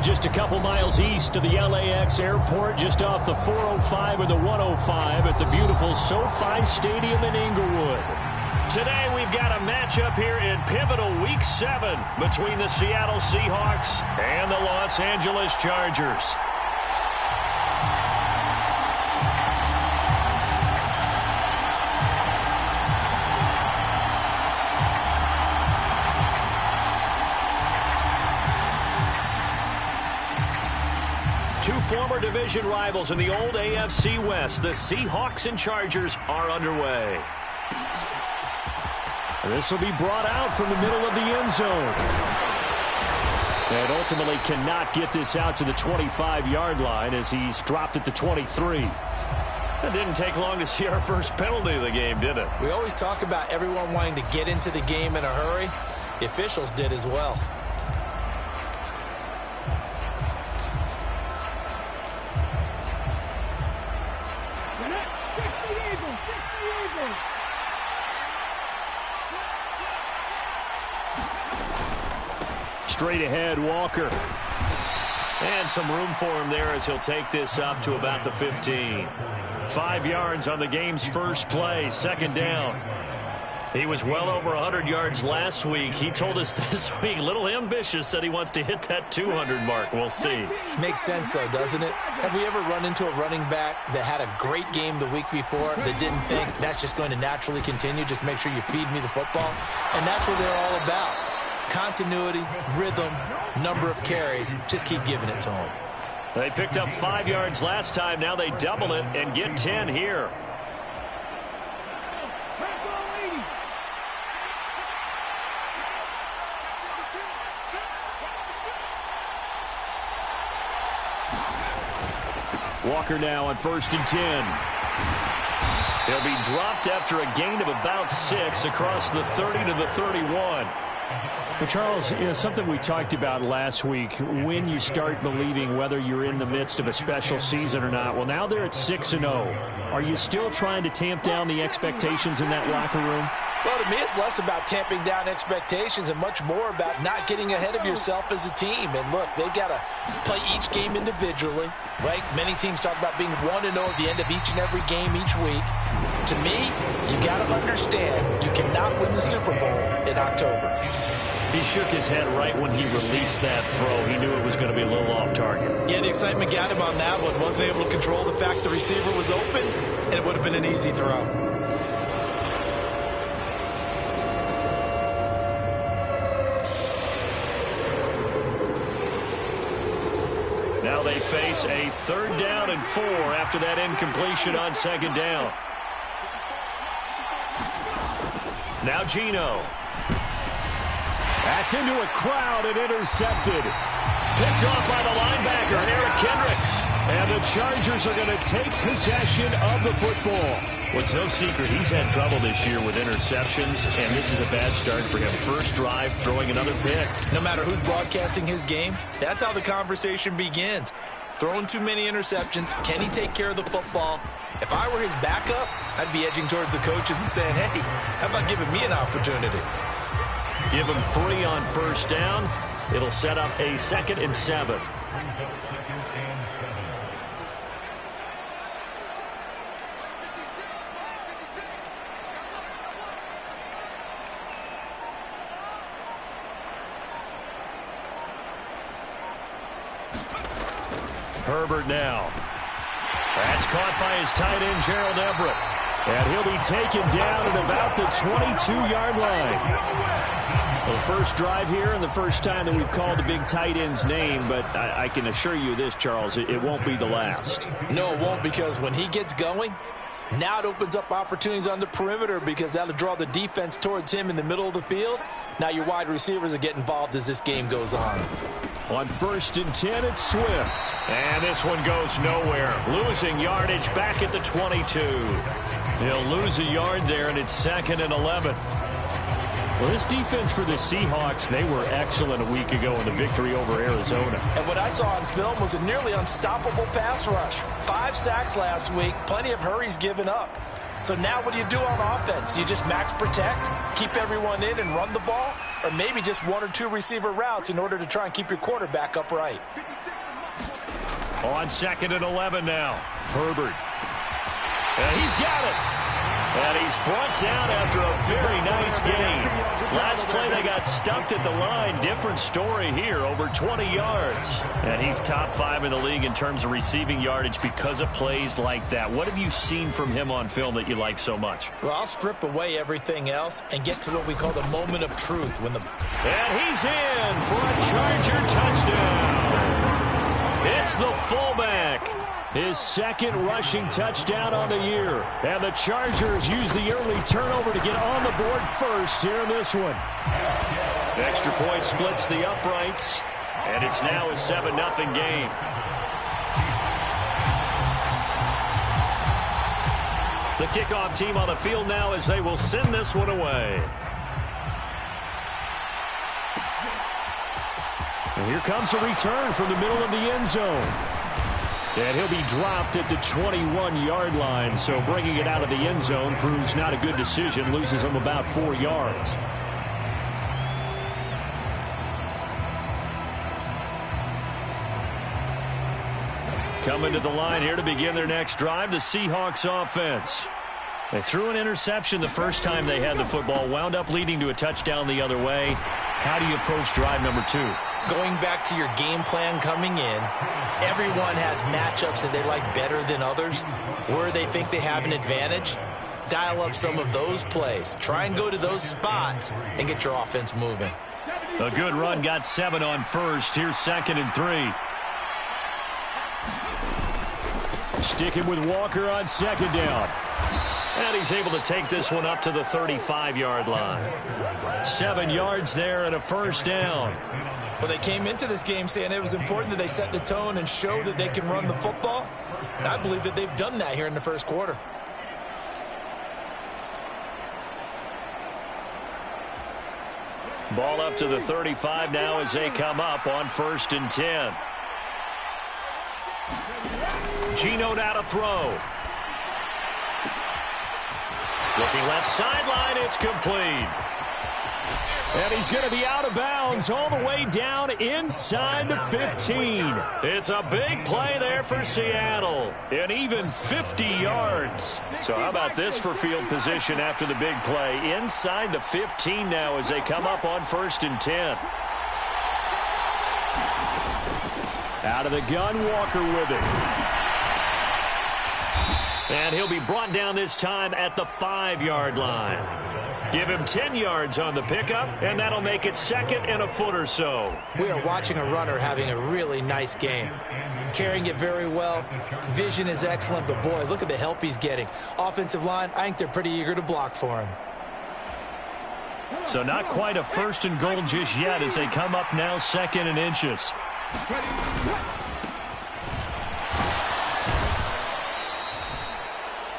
just a couple miles east of the LAX airport, just off the 405 and the 105 at the beautiful SoFi Stadium in Inglewood. Today we've got a matchup here in pivotal Week 7 between the Seattle Seahawks and the Los Angeles Chargers. Two former division rivals in the old AFC West, the Seahawks and Chargers, are underway. This will be brought out from the middle of the end zone. And ultimately cannot get this out to the 25-yard line as he's dropped at the 23. It didn't take long to see our first penalty of the game, did it? We always talk about everyone wanting to get into the game in a hurry. The officials did as well. Straight ahead, Walker. And some room for him there as he'll take this up to about the 15. 5 yards on the game's first play, second down. He was well over 100 yards last week. He told us this week, a little ambitious, said he wants to hit that 200 mark. We'll see. Makes sense, though, doesn't it? Have we ever run into a running back that had a great game the week before that didn't think that's just going to naturally continue? Just make sure you feed me the football. And that's what they're all about. Continuity, rhythm, number of carries. Just keep giving it to them. They picked up 5 yards last time. Now they double it and get 10 here. Walker now on 1st and 10. He'll be dropped after a gain of about 6 across the 30 to the 31. Well, Charles, something we talked about last week, when you start believing whether you're in the midst of a special season or not. Well, now they're at 6-0. Are you still trying to tamp down the expectations in that locker room? Well, to me, it's less about tamping down expectations and much more about not getting ahead of yourself as a team. And look, they've got to play each game individually, right? Many teams talk about being 1-0 at the end of each and every game each week. To me, you got to understand you cannot win the Super Bowl in October. He shook his head right when he released that throw. He knew it was going to be a little off target. Yeah, the excitement got him on that one. Wasn't able to control the fact the receiver was open, and it would have been an easy throw. Now they face a 3rd down and 4 after that incompletion on 2nd down. Now Geno. That's into a crowd and intercepted. Picked off by the linebacker, Eric Kendricks. And the Chargers are going to take possession of the football. Well, it's no secret he's had trouble this year with interceptions, and this is a bad start for him. First drive, throwing another pick. No matter who's broadcasting his game, that's how the conversation begins. Throwing too many interceptions. Can he take care of the football? If I were his backup, I'd be edging towards the coaches and saying, hey, how about giving me an opportunity? Give him 3 on 1st down. It'll set up a 2nd and 7. Herbert now. That's caught by his tight end, Gerald Everett. And he'll be taken down at about the 22-yard line. Well, first drive here and the first time that we've called the big tight end's name, but I can assure you this, Charles, it won't be the last. No, it won't, because when he gets going, now it opens up opportunities on the perimeter because that'll draw the defense towards him in the middle of the field. Now your wide receivers will get involved as this game goes on. On 1st and 10, it's Swift. And this one goes nowhere. Losing yardage back at the 22. He'll lose a yard there, and it's 2nd and 11. Well, this defense for the Seahawks, they were excellent a week ago in the victory over Arizona. And what I saw on film was a nearly unstoppable pass rush. 5 sacks last week, plenty of hurries given up. So now what do you do on offense? You just max protect, keep everyone in and run the ball? Or maybe just 1 or 2 receiver routes in order to try and keep your quarterback upright? On 2nd and 11 now. Herbert. And he's got it. And he's brought down after a very nice game. Last play, they got stumped at the line. Different story here, over 20 yards. And he's top 5 in the league in terms of receiving yardage because of plays like that. What have you seen from him on film that you like so much? Well, I'll strip away everything else and get to what we call the moment of truth. And he's in for a Charger touchdown. It's the fullback. His 2nd rushing touchdown on the year. And the Chargers use the early turnover to get on the board first here in this one. Extra point splits the uprights. And it's now a 7-0 game. The kickoff team on the field now as they will send this one away. And here comes a return from the middle of the end zone. And he'll be dropped at the 21-yard line, so bringing it out of the end zone proves not a good decision, loses him about 4 yards. Coming to the line here to begin their next drive, the Seahawks offense. They threw an interception the first time they had the football, wound up leading to a touchdown the other way. How do you approach drive number 2? Going back to your game plan coming in, everyone has matchups that they like better than others. Where they think they have an advantage, dial up some of those plays. Try and go to those spots and get your offense moving. A good run, got 7 on first. Here's 2nd and 3. Sticking with Walker on 2nd down. And he's able to take this one up to the 35-yard line. 7 yards there and a first down. Well, they came into this game saying it was important that they set the tone and show that they can run the football. And I believe that they've done that here in the first quarter. Ball up to the 35 now as they come up on 1st and 10. Geno now to throw. Looking left sideline, it's complete. And he's going to be out of bounds all the way down inside the 15. It's a big play there for Seattle. And even 50 yards. So how about this for field position after the big play? Inside the 15 now as they come up on 1st and 10. Out of the gun, Walker with it. And he'll be brought down this time at the 5-yard line. Give him 10 yards on the pickup, and that'll make it 2nd and a foot or so. We are watching a runner having a really nice game. Carrying it very well. Vision is excellent, but boy, look at the help he's getting. Offensive line, I think they're pretty eager to block for him. So not quite a 1st and goal just yet as they come up now 2nd and inches.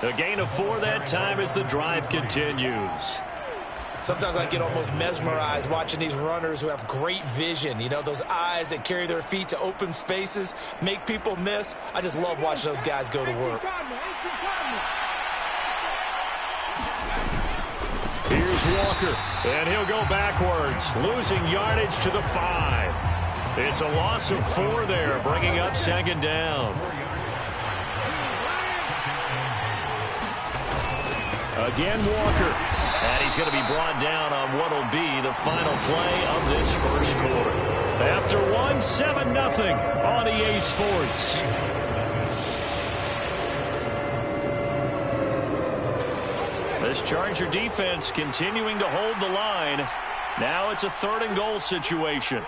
A gain of 4 that time as the drive continues. Sometimes I get almost mesmerized watching these runners who have great vision. You know, those eyes that carry their feet to open spaces, make people miss. I just love watching those guys go to work. Here's Walker, and he'll go backwards, losing yardage to the 5. It's a loss of 4 there, bringing up 2nd down. Again, Walker. And he's going to be brought down on what will be the final play of this first quarter. After 7-0 on EA Sports. This Charger defense continuing to hold the line. Now it's a 3rd and goal situation.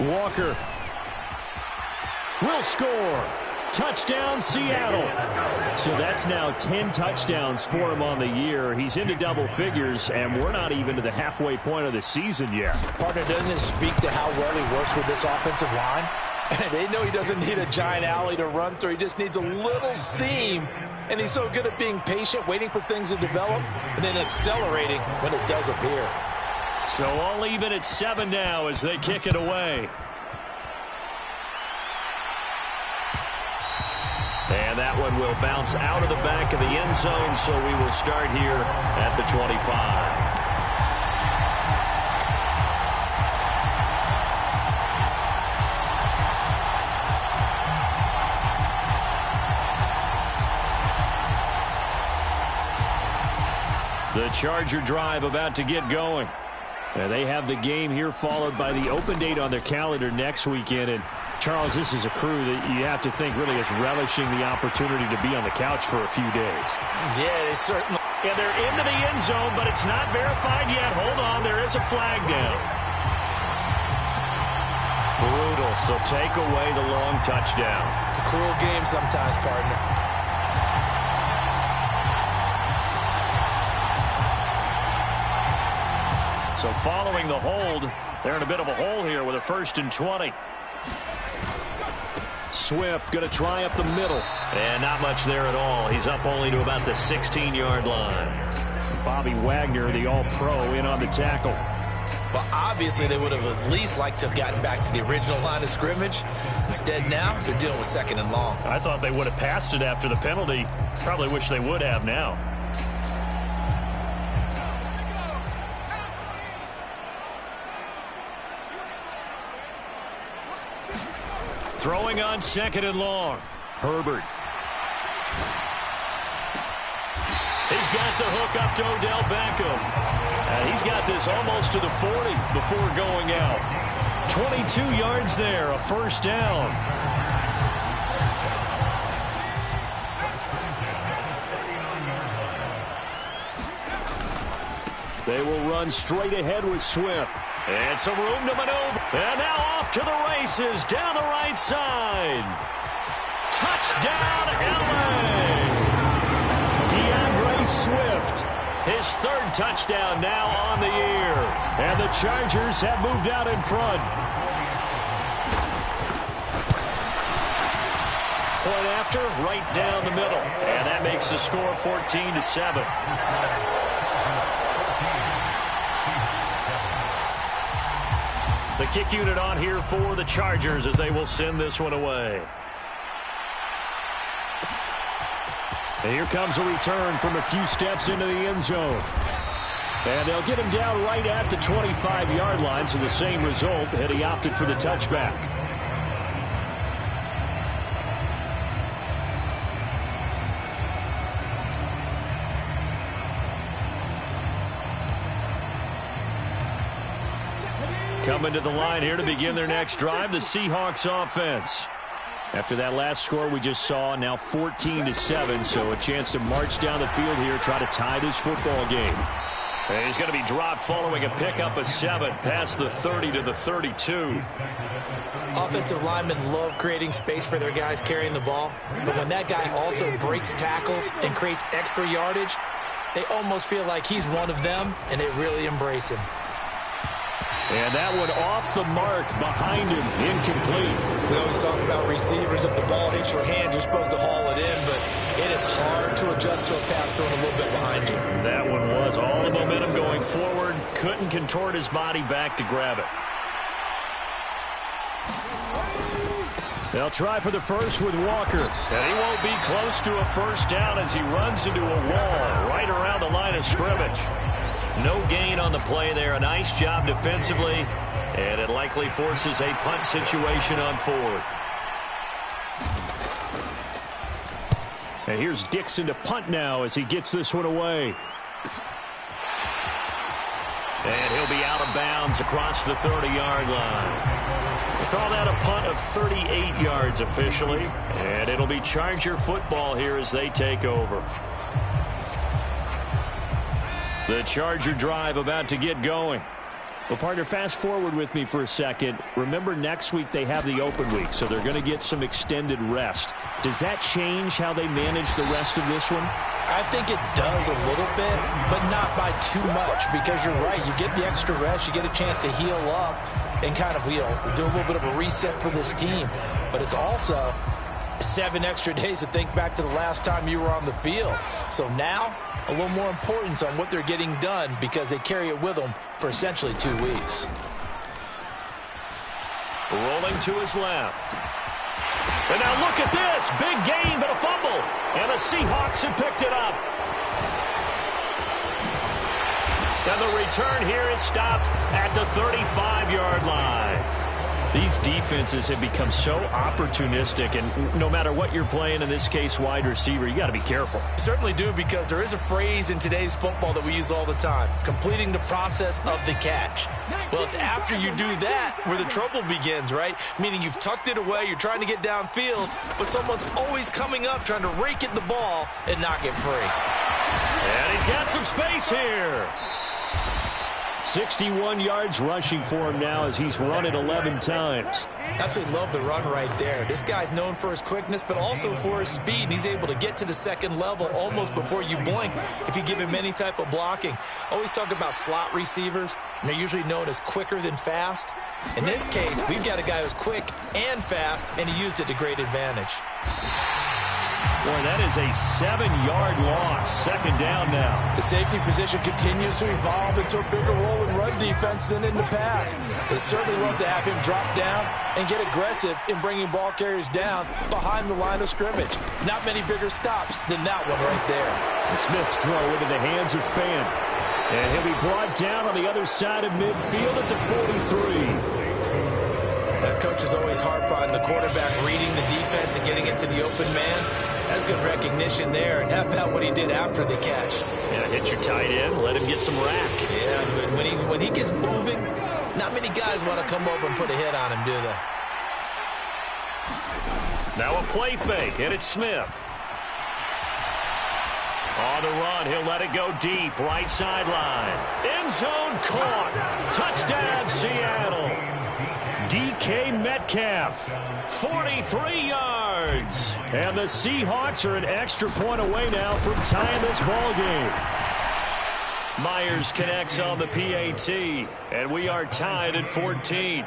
Walker will score. Touchdown, Seattle. So that's now 10 touchdowns for him on the year. He's into double figures, and we're not even to the halfway point of the season yet. Partner, doesn't it speak to how well he works with this offensive line? They know he doesn't need a giant alley to run through. He just needs a little seam. And he's so good at being patient, waiting for things to develop, and then accelerating when it does appear. So all even at 7 now as they kick it away. And that one will bounce out of the back of the end zone, so we will start here at the 25. The Charger drive about to get going. They have the game here followed by the open date on their calendar next weekend. And, Charles, this is a crew that you have to think really is relishing the opportunity to be on the couch for a few days. Yeah, they certainly. Yeah, they're into the end zone, but it's not verified yet. Hold on, there is a flag down. Brutal, so take away the long touchdown. It's a cruel game sometimes, partner. So following the hold, they're in a bit of a hole here with a 1st and 20. Swift going to try up the middle. And not much there at all. He's up only to about the 16-yard line. Bobby Wagner, the all-pro, in on the tackle. Well, obviously they would have at least liked to have gotten back to the original line of scrimmage. Instead now, they're dealing with 2nd and long. I thought they would have passed it after the penalty. Probably wish they would have now. Throwing on 2nd and long. Herbert. He's got the hook up to Odell Beckham. He's got this almost to the 40 before going out. 22 yards there, a 1st down. They will run straight ahead with Swift. And some room to maneuver. And now off to the races down the right side. Touchdown, LA! DeAndre Swift. His 3rd touchdown now on the year. And the Chargers have moved out in front. Point after, right down the middle. And that makes the score 14-7. The kick unit on here for the Chargers as they will send this one away. And here comes a return from a few steps into the end zone. And they'll get him down right at the 25-yard line, so the same result had he opted for the touchback. Coming to the line here to begin their next drive, the Seahawks offense. After that last score we just saw, now 14-7, so a chance to march down the field here, try to tie this football game. And he's going to be dropped following a pickup of 7 past the 30 to the 32. Offensive linemen love creating space for their guys carrying the ball, but when that guy also breaks tackles and creates extra yardage, they almost feel like he's one of them, and they really embrace him. And that one off the mark behind him, incomplete. We always talk about receivers. If the ball hits your hand, you're supposed to haul it in, but it is hard to adjust to a pass thrown a little bit behind you. That one was all the momentum going forward. Couldn't contort his body back to grab it. They'll try for the first with Walker. And he won't be close to a 1st down as he runs into a wall right around the line of scrimmage. No gain on the play there. A nice job defensively. And it likely forces a punt situation on 4th. And here's Dixon to punt now as he gets this one away. And he'll be out of bounds across the 30-yard line. We'll call that a punt of 38 yards officially. And it'll be Charger football here as they take over. The Charger drive about to get going. Well, partner, fast forward with me for a second. Remember, next week they have the open week, so they're going to get some extended rest. Does that change how they manage the rest of this one? I think it does a little bit, but not by too much, because you're right. You get the extra rest, you get a chance to heal up and kind of, do a little bit of a reset for this team. But it's also 7 extra days to think back to the last time you were on the field. So now, a little more importance on what they're getting done because they carry it with them for essentially 2 weeks. Rolling to his left. And now look at this. Big gain, but a fumble. And the Seahawks have picked it up. And the return here is stopped at the 35-yard line. These defenses have become so opportunistic, and no matter what you're playing, in this case wide receiver, you got to be careful. You certainly do, because there is a phrase in today's football that we use all the time: completing the process of the catch. Well, it's after you do that where the trouble begins, right? Meaning you've tucked it away, you're trying to get downfield, but someone's always coming up trying to rake at the ball and knock it free. And he's got some space here. 61 yards rushing for him now as he's run it 11 times. Absolutely love the run right there. This guy's known for his quickness, but also for his speed. He's able to get to the second level almost before you blink if you give him any type of blocking. Always talk about slot receivers, and they're usually known as quicker than fast. In this case, we've got a guy who's quick and fast, and he used it to great advantage. Boy, that is a 7-yard loss. Second down now. The safety position continues to evolve into a bigger role in run defense than in the past. They certainly love to have him drop down and get aggressive in bringing ball carriers down behind the line of scrimmage. Not many bigger stops than that one right there. And Smith's throw into the hands of Fan. And he'll be brought down on the other side of midfield at the 43. That coach is always harp on the quarterback reading the defense and getting it to the open man. That's good recognition there. And how about what he did after the catch? Yeah, hit your tight end, let him get some rack. Yeah, when he gets moving, not many guys want to come over and put a hit on him, do they? Now a play fake, and it's Smith. On the run, he'll let it go deep, right sideline. End zone caught. Touchdown, Seattle. DK Metcalf, 43 yards. And the Seahawks are an extra point away now from tying this ball game. Myers connects on the PAT, and we are tied at 14.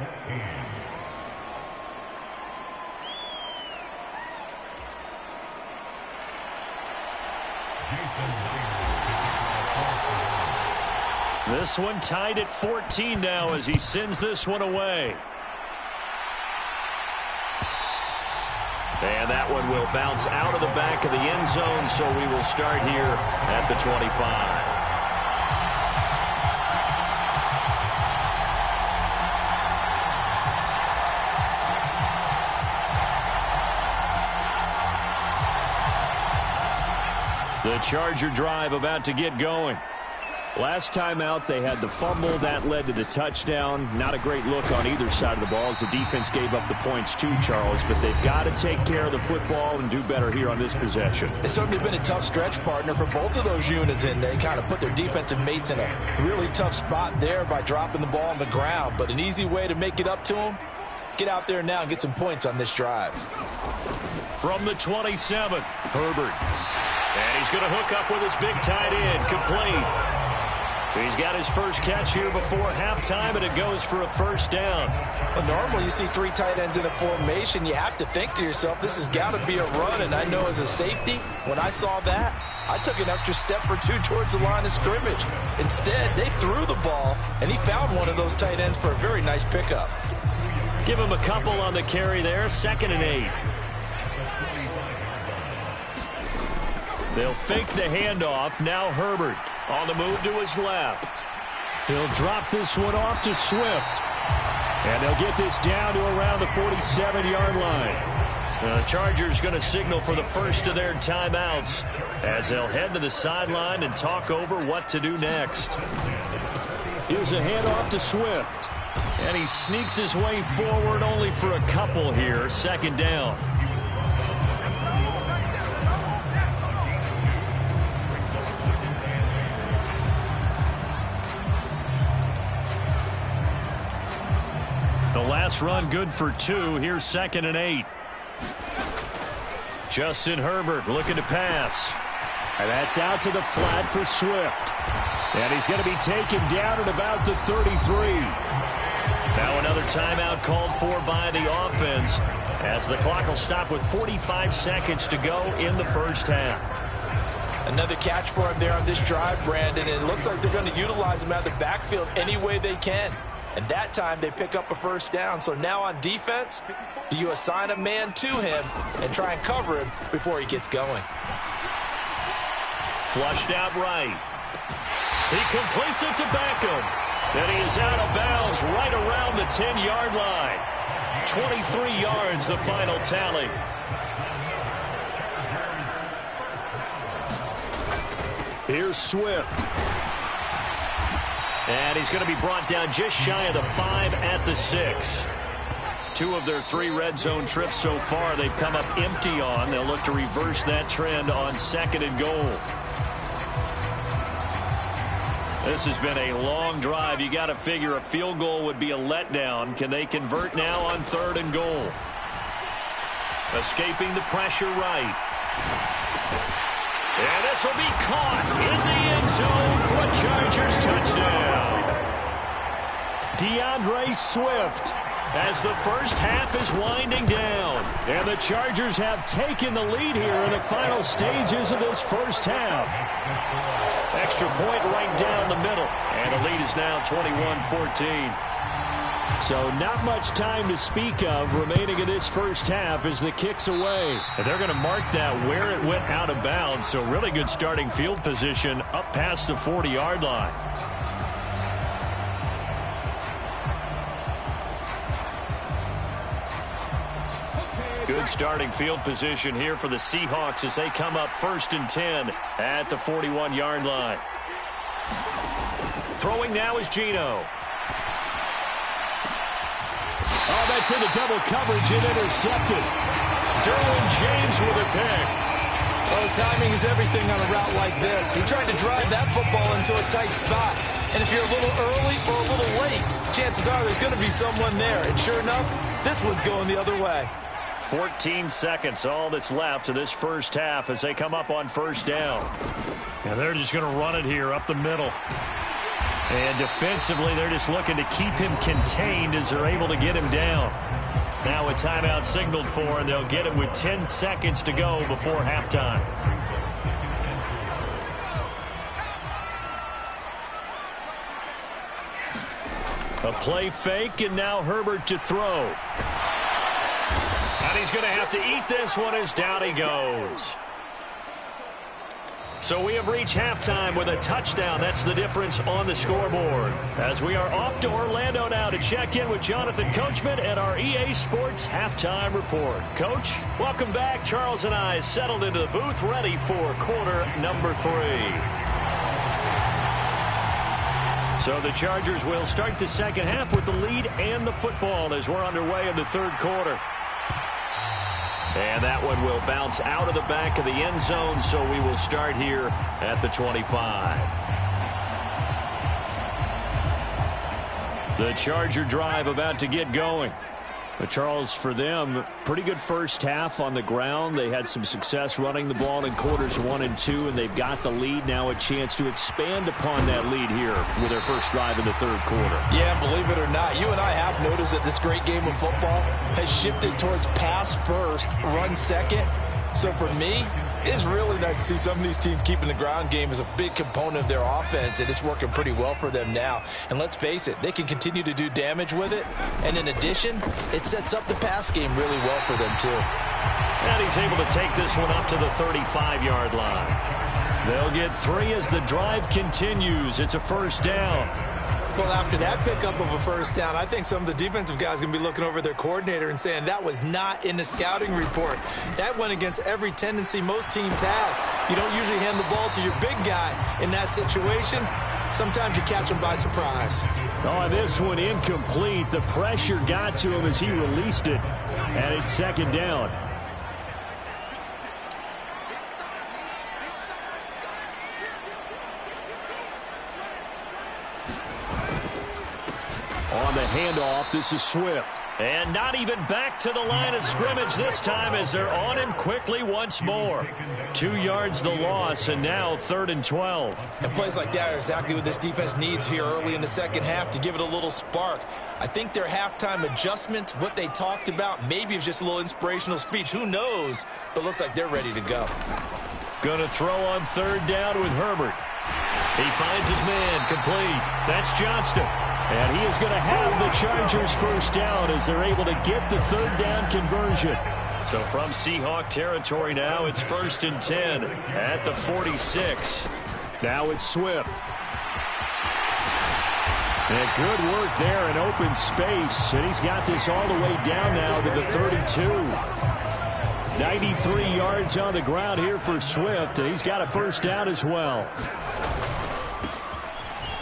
This one tied at 14 now as he sends this one away. And that one will bounce out of the back of the end zone, so we will start here at the 25. The Charger drive about to get going. Last time out, they had the fumble. That led to the touchdown. Not a great look on either side of the ball as the defense gave up the points too, Charles. But they've got to take care of the football and do better here on this possession. It's certainly been a tough stretch, partner, for both of those units, and they kind of put their defensive mates in a really tough spot there by dropping the ball on the ground. But an easy way to make it up to them, get out there now and get some points on this drive. From the 27, Herbert. And he's going to hook up with his big tight end, complete. He's got his first catch here before halftime, and it goes for a first down. Well, normally you see three tight ends in a formation. You have to think to yourself, this has got to be a run. And I know as a safety, when I saw that, I took an extra step or two towards the line of scrimmage. Instead, they threw the ball, and he found one of those tight ends for a very nice pickup. Give him a couple on the carry there, 2nd and 8. They'll fake the handoff. Now Herbert on the move to his left. He'll drop this one off to Swift. And they'll get this down to around the 47-yard line. The Chargers going to signal for the first of their timeouts as they'll head to the sideline and talk over what to do next. Here's a handoff to Swift. And he sneaks his way forward only for a couple here. 2nd down. The last run good for 2. Here's 2nd and 8. Justin Herbert looking to pass. And that's out to the flat for Swift. And he's going to be taken down at about the 33. Now another timeout called for by the offense as the clock will stop with 45 seconds to go in the first half. Another catch for him there on this drive, Brandon. And it looks like they're going to utilize him out of the backfield any way they can. And that time they pick up a first down. So now on defense, do you assign a man to him and try and cover him before he gets going? Flushed out right. He completes it to Beckham. And he is out of bounds right around the 10-yard line. 23 yards, the final tally. Here's Swift. And he's going to be brought down just shy of the 5 at the 6. 2 of their 3 red zone trips so far they've come up empty on. They'll look to reverse that trend on 2nd and goal. This has been a long drive. You got to figure a field goal would be a letdown. Can they convert now on 3rd and goal? Escaping the pressure right. And this will be caught in the end zone for a Chargers touchdown. DeAndre Swift as the first half is winding down. And the Chargers have taken the lead here in the final stages of this first half. Extra point right down the middle. And the lead is now 21-14. So not much time to speak of remaining in this first half as the kick's away. And they're going to mark that where it went out of bounds. So really good starting field position up past the 40-yard line. Good starting field position here for the Seahawks as they come up 1st and 10 at the 41-yard line. Throwing now is Geno. Oh, that's into double coverage and intercepted. Derwin James with a pick. Oh, timing is everything on a route like this. He tried to drive that football into a tight spot. And if you're a little early or a little late, chances are there's going to be someone there. And sure enough, this one's going the other way. 14 seconds, all that's left of this first half as they come up on 1st down. And they're just going to run it here up the middle. And defensively, they're just looking to keep him contained as they're able to get him down. Now a timeout signaled for, and they'll get it with 10 seconds to go before halftime. A play fake, and now Herbert to throw. And he's going to have to eat this one as down he goes. So we have reached halftime with a touchdown. That's the difference on the scoreboard. As we are off to Orlando now to check in with Jonathan Coachman and our EA Sports Halftime Report. Coach, welcome back. Charles and I settled into the booth ready for quarter number 3. So the Chargers will start the second half with the lead and the football as we're underway in the 3rd quarter. And that one will bounce out of the back of the end zone, so we will start here at the 25. The Charger drive about to get going. But Charles, for them, pretty good first half on the ground. They had some success running the ball in quarters 1 and 2, and they've got the lead. Now a chance to expand upon that lead here with their first drive in the 3rd quarter. Yeah, believe it or not, you and I have noticed that this great game of football has shifted towards pass first, run second. So for me, it's really nice to see some of these teams keeping the ground game as a big component of their offense, and it's working pretty well for them now. And let's face it, they can continue to do damage with it. And in addition, it sets up the pass game really well for them, too. And he's able to take this one up to the 35-yard line. They'll get 3 as the drive continues. It's a 1st down. Well, after that pickup of a 1st down, I think some of the defensive guys are going to be looking over their coordinator and saying that was not in the scouting report. That went against every tendency most teams have. You don't usually hand the ball to your big guy in that situation. Sometimes you catch him by surprise. Oh, this one incomplete. The pressure got to him as he released it. And it's 2nd down. On the handoff, this is Swift. And not even back to the line of scrimmage this time as they're on him quickly once more. 2 yards the loss, and now 3rd and 12. And plays like that are exactly what this defense needs here early in the second half to give it a little spark. I think their halftime adjustment, what they talked about, maybe it's just a little inspirational speech. Who knows? But looks like they're ready to go. Going to throw on 3rd down with Herbert. He finds his man complete. That's Johnston. And he is going to have the Chargers 1st down as they're able to get the 3rd down conversion. So from Seahawk territory now, it's 1st and 10 at the 46. Now it's Swift. And good work there in open space. And he's got this all the way down now to the 32. 93 yards on the ground here for Swift. And he's got a first down as well.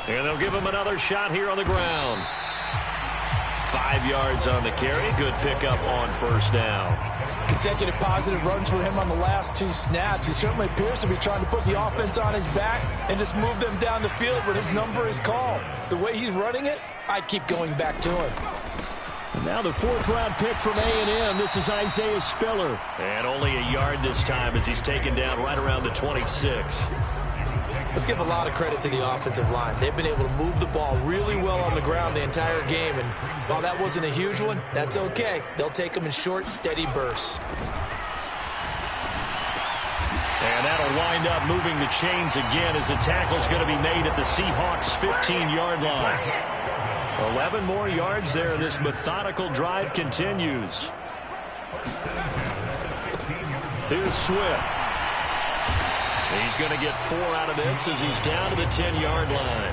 And they'll give him another shot here on the ground. 5 yards on the carry. Good pickup on first down. Consecutive positive runs for him on the last 2 snaps. He certainly appears to be trying to put the offense on his back and just move them down the field when his number is called. The way he's running it, I'd keep going back to him. And now the 4th-round pick from A&M. This is Isaiah Spiller. And only a yard this time as he's taken down right around the 26. Let's give a lot of credit to the offensive line. They've been able to move the ball really well on the ground the entire game. And while that wasn't a huge one, that's okay. They'll take them in short, steady bursts. And that'll wind up moving the chains again as the tackle's going to be made at the Seahawks' 15-yard line. 11 more yards there. This methodical drive continues. Here's Swift. He's going to get 4 out of this as he's down to the 10-yard line.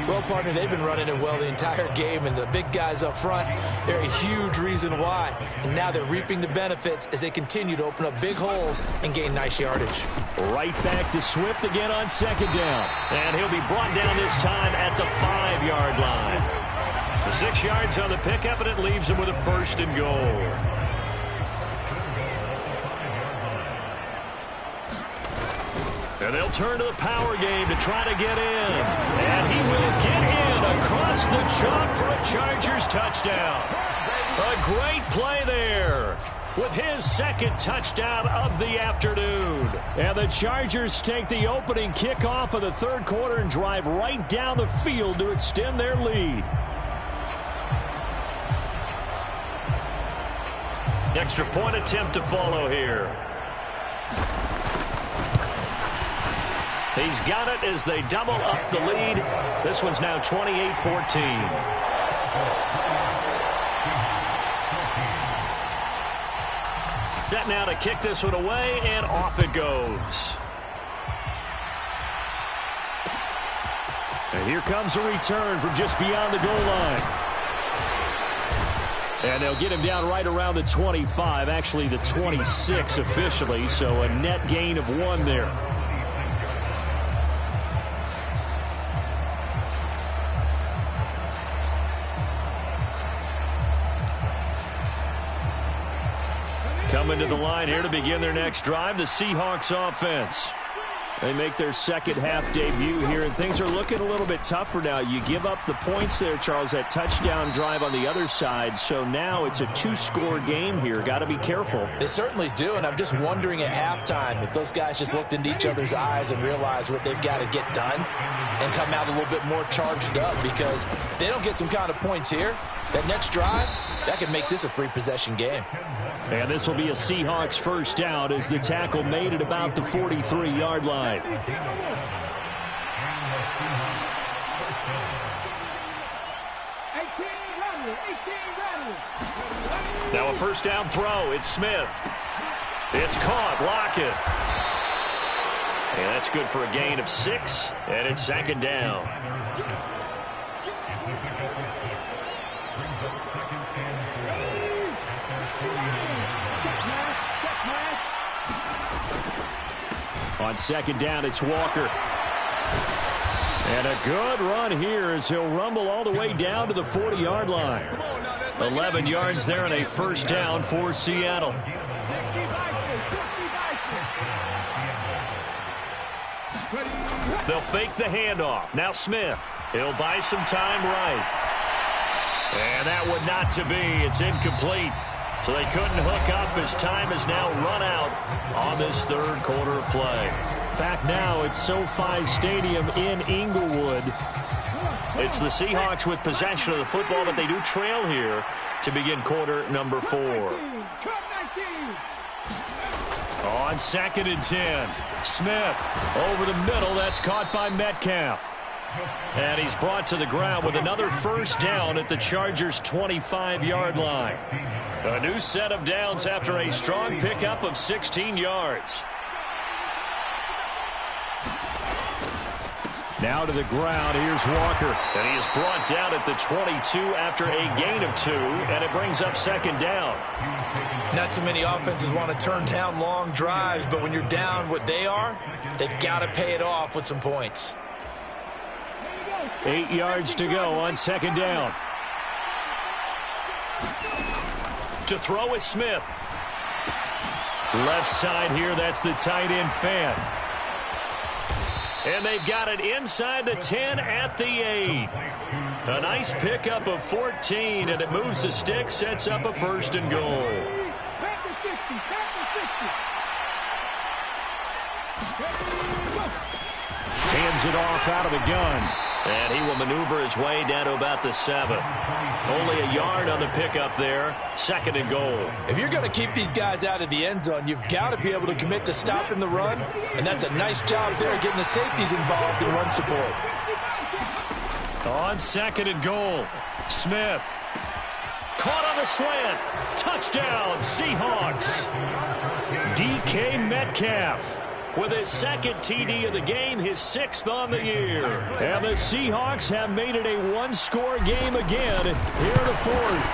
Well, partner, they've been running it well the entire game, and the big guys up front, they're a huge reason why. And now they're reaping the benefits as they continue to open up big holes and gain nice yardage. Right back to Swift again on 2nd down. And he'll be brought down this time at the 5-yard line. The 6 yards on the pickup, and it leaves him with a 1st and goal. And they'll turn to the power game to try to get in. And he will get in across the chalk for a Chargers touchdown. A great play there with his 2nd touchdown of the afternoon. And the Chargers take the opening kickoff of the 3rd quarter and drive right down the field to extend their lead. Extra point attempt to follow here. He's got it as they double up the lead. This one's now 28-14. Set now to kick this one away, and off it goes. And here comes a return from just beyond the goal line. And they'll get him down right around the 25, actually the 26 officially, so a net gain of 1 there. Coming to the line here to begin their next drive, the Seahawks offense. They make their 2nd half debut here, and things are looking a little bit tougher now. You give up the points there, Charles, that touchdown drive on the other side. So now it's a 2-score game here. Got to be careful. They certainly do, and I'm just wondering at halftime if those guys just looked into each other's eyes and realized what they've got to get done and come out a little bit more charged up, because if they don't get some kind of points here, that next drive, that could make this a 3-possession game. And this will be a Seahawks 1st down as the tackle made at about the 43-yard line. Now a 1st down throw. It's Smith. It's caught. Lockett. And that's good for a gain of 6. And it's 2nd down. On 2nd down, it's Walker. And a good run here as he'll rumble all the way down to the 40-yard line. 11 yards there and a 1st down for Seattle. They'll fake the handoff. Now Smith. He'll buy some time right. And that would not to be. It's incomplete. So they couldn't hook up as time has now run out on this 3rd quarter of play. Back now at SoFi Stadium in Inglewood. It's the Seahawks with possession of the football, but they do trail here to begin quarter number 4. On 2nd and 10, Smith over the middle. That's caught by Metcalf. And he's brought to the ground with another 1st down at the Chargers' 25-yard line. A new set of downs after a strong pickup of 16 yards. Now to the ground. Here's Walker. And he is brought down at the 22 after a gain of 2, and it brings up second down. Not too many offenses want to turn down long drives, but when you're down what they are, they've got to pay it off with some points. 8 yards to go on second down. To throw is Smith. Left side here, that's the tight end Fan. And they've got it inside the 10 at the 8. A nice pickup of 14, and it moves the stick, sets up a first and goal. Hands it off out of the gun. And he will maneuver his way down to about the 7. Only a yard on the pickup there. Second and goal. If you're going to keep these guys out of the end zone, you've got to be able to commit to stopping the run. And that's a nice job there getting the safeties involved in run support. On second and goal, Smith. Caught on the slant. Touchdown, Seahawks. DK Metcalf with his second TD of the game, his 6th on the year. And the Seahawks have made it a one-score game again here in the 4th.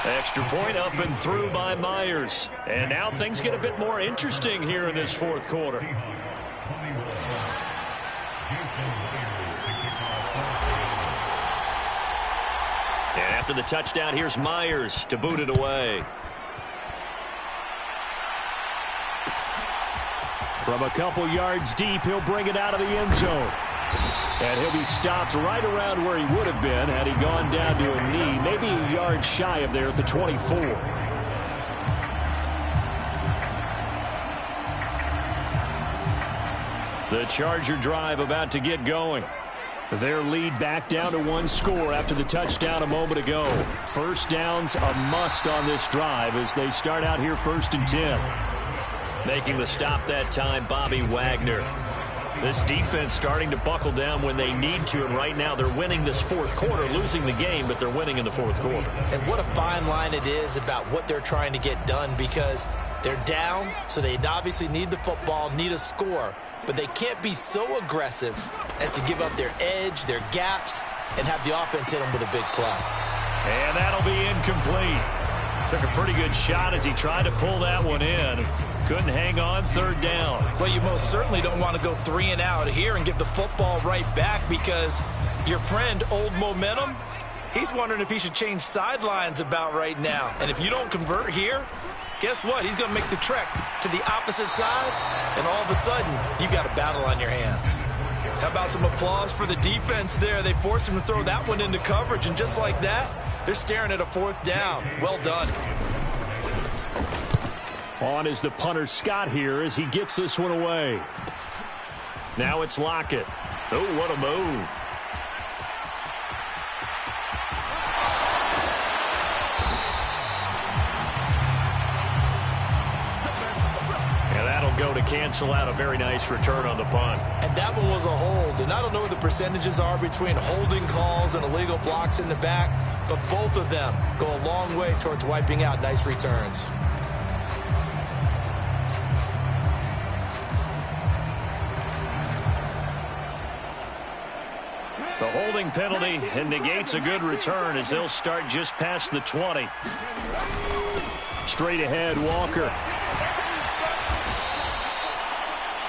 Extra point up and through by Myers. And now things get a bit more interesting here in this 4th quarter. And after the touchdown, here's Myers to boot it away. From a couple yards deep, he'll bring it out of the end zone. And he'll be stopped right around where he would have been had he gone down to a knee, maybe a yard shy of there at the 24. The Charger drive about to get going. Their lead back down to 1 score after the touchdown a moment ago. First down's a must on this drive as they start out here 1st and 10. Making the stop that time, Bobby Wagner. This defense starting to buckle down when they need to, and right now they're winning this 4th quarter, losing the game, but they're winning in the 4th quarter. And what a fine line it is about what they're trying to get done, because they're down, so they obviously need the football, need a score, but they can't be so aggressive as to give up their edge, their gaps, and have the offense hit them with a big play. And that'll be incomplete. Took a pretty good shot as he tried to pull that one in. Couldn't hang on, 3rd down. Well, you most certainly don't want to go 3 and out here and give the football right back, because your friend, Old Momentum, he's wondering if he should change sidelines about right now. And if you don't convert here, guess what? He's going to make the trek to the opposite side, and all of a sudden, you've got a battle on your hands. How about some applause for the defense there? They forced him to throw that one into coverage, and just like that, they're staring at a 4th down. Well done. On is the punter Scott here as he gets this one away. Now it's Lockett. Oh, what a move. And that'll go to cancel out a very nice return on the punt. And that one was a hold. And I don't know what the percentages are between holding calls and illegal blocks in the back, but both of them go a long way towards wiping out nice returns. The holding penalty and negates a good return as they'll start just past the 20. Straight ahead, Walker.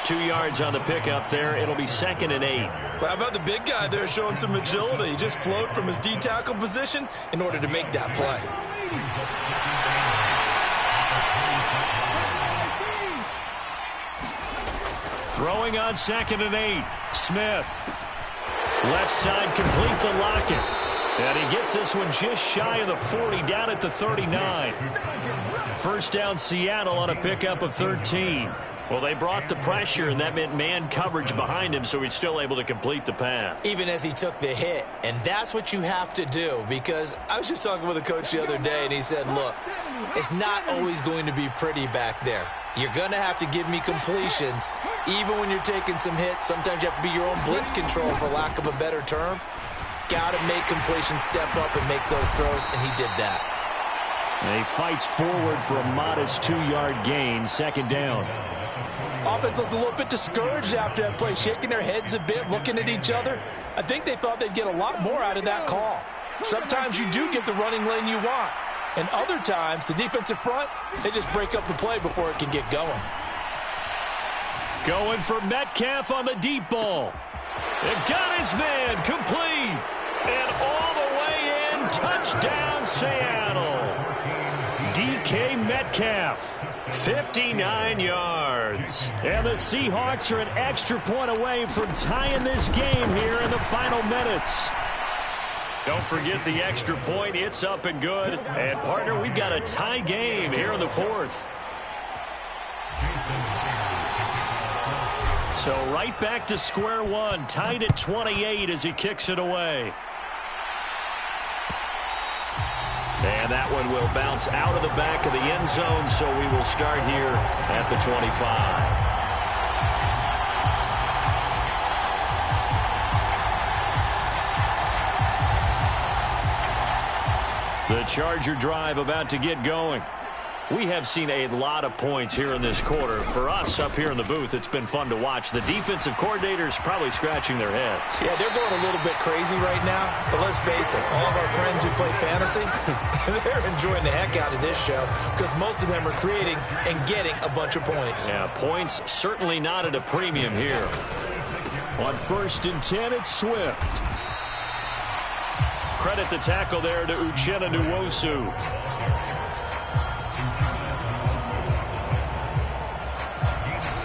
2 yards on the pickup there. It'll be 2nd and 8. Well, how about the big guy there showing some agility? He just flowed from his D-tackle position in order to make that play. Throwing on 2nd and 8. Smith. Left side complete to Lockett. And he gets this one just shy of the 40, down at the 39. First down Seattle on a pickup of 13. Well, they brought the pressure, and that meant man coverage behind him, so he's still able to complete the pass. Even as he took the hit, and that's what you have to do, because I was just talking with a coach the other day, and he said, look, it's not always going to be pretty back there. You're going to have to give me completions. Even when you're taking some hits, sometimes you have to be your own blitz control, for lack of a better term. Got to make completions, step up, and make those throws, and he did that. And he fights forward for a modest 2-yard gain, 2nd down. offense looked a little bit discouraged after that play, shaking their heads a bit, looking at each other. I think they thought they'd get a lot more out of that call. Sometimes you do get the running lane you want, and other times, the defensive front, they just break up the play before it can get going. Going for Metcalf on the deep ball. It got his man complete. And all the way in, touchdown Seattle. DK Metcalf, 59 yards. And the Seahawks are an extra point away from tying this game here in the final minutes. Don't forget the extra point. It's up and good. And, partner, we've got a tie game here in the fourth. So right back to square one, tied at 28 as he kicks it away. And that one will bounce out of the back of the end zone, so we will start here at the 25. The Charger drive about to get going. We have seen a lot of points here in this quarter. For us up here in the booth, it's been fun to watch. The defensive coordinators probably scratching their heads. Yeah, they're going a little bit crazy right now. But let's face it, all of our friends who play fantasy, they're enjoying the heck out of this show because most of them are creating and getting a bunch of points. Yeah, points certainly not at a premium here. On 1st and 10, it's Swift. Credit the tackle there to Uchenna Nwosu.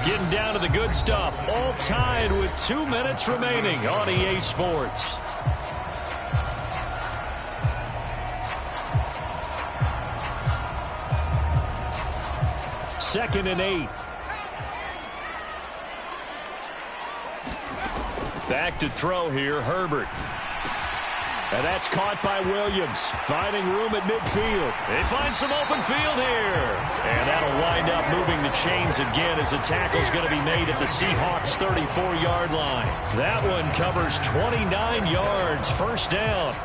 Getting down to the good stuff. All tied with 2 minutes remaining on EA Sports. Second and 8. Back to throw here, Herbert. And that's caught by Williams. Finding room at midfield. They find some open field here. And that'll wind up moving the chains again as the tackle's going to be made at the Seahawks' 34-yard line. That one covers 29 yards. First down.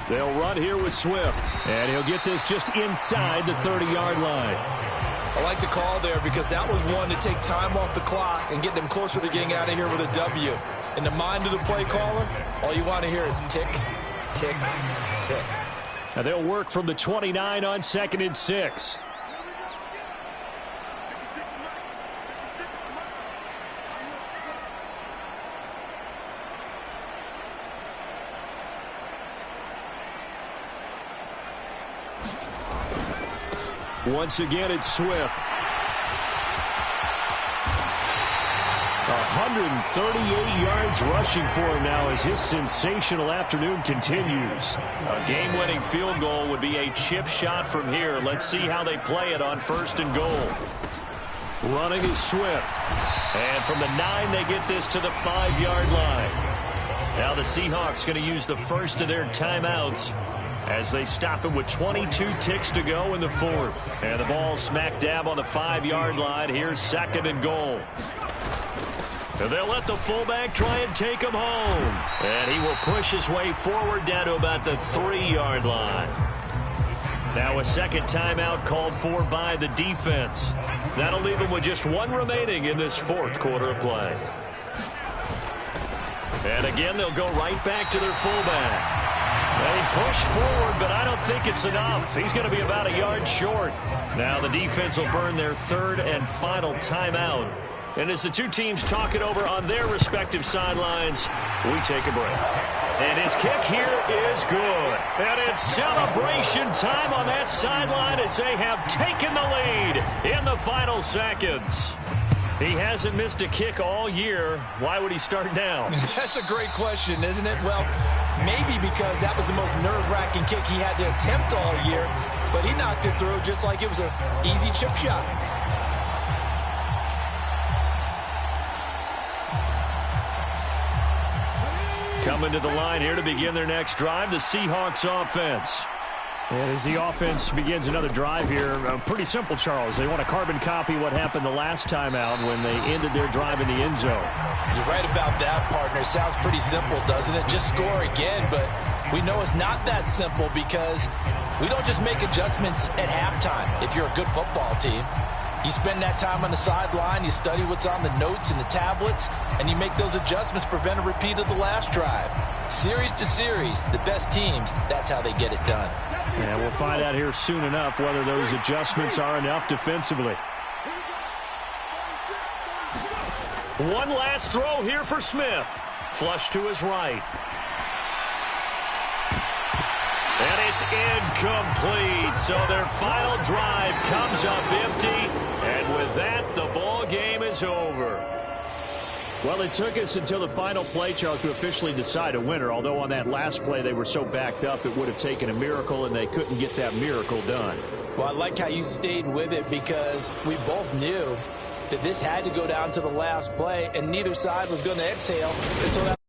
They'll run here with Swift. And he'll get this just inside the 30-yard line. I like the call there because that was one to take time off the clock and get them closer to getting out of here with a W. In the mind of the play caller, all you want to hear is tick, tick, tick. Now they'll work from the 29 on 2nd and 6. Once again, it's Swift. 138 yards rushing for him now as his sensational afternoon continues. A game-winning field goal would be a chip shot from here. Let's see how they play it on 1st and goal. Running is Swift. And from the 9, they get this to the 5-yard line. Now the Seahawks going to use the first of their timeouts as they stop him with 22 ticks to go in the fourth. And the ball smack dab on the 5-yard line. Here's 2nd and goal. And they'll let the fullback try and take him home. And he will push his way forward down to about the 3-yard line. Now a second timeout called for by the defense. That'll leave him with just 1 remaining in this fourth quarter of play. And again, they'll go right back to their fullback. They push forward, but I don't think it's enough. He's going to be about a yard short. Now the defense will burn their 3rd and final timeout. And as the two teams talk it over on their respective sidelines, we take a break. And his kick here is good. And it's celebration time on that sideline as they have taken the lead in the final seconds. He hasn't missed a kick all year. Why would he start now? That's a great question, isn't it? Well, maybe because that was the most nerve-wracking kick he had to attempt all year, but he knocked it through just like it was an easy chip shot. Coming to the line here to begin their next drive, the Seahawks offense. And as the offense begins another drive here, pretty simple, Charles. They want to carbon copy what happened the last time out when they ended their drive in the end zone. You're right about that, partner. Sounds pretty simple, doesn't it? Just score again, but we know it's not that simple because we don't just make adjustments at halftime if you're a good football team. You spend that time on the sideline, you study what's on the notes and the tablets, and you make those adjustments, prevent a repeat of the last drive. Series to series, the best teams, that's how they get it done. And we'll find out here soon enough whether those adjustments are enough defensively. One last throw here for Smith. Flush to his right. And it's incomplete. So their final drive comes up empty. And with that, the ball game is over. Well, it took us until the final play, Charles, to officially decide a winner. Although on that last play they were so backed up it would have taken a miracle, and they couldn't get that miracle done. Well, I like how you stayed with it because we both knew that this had to go down to the last play, and neither side was going to exhale until that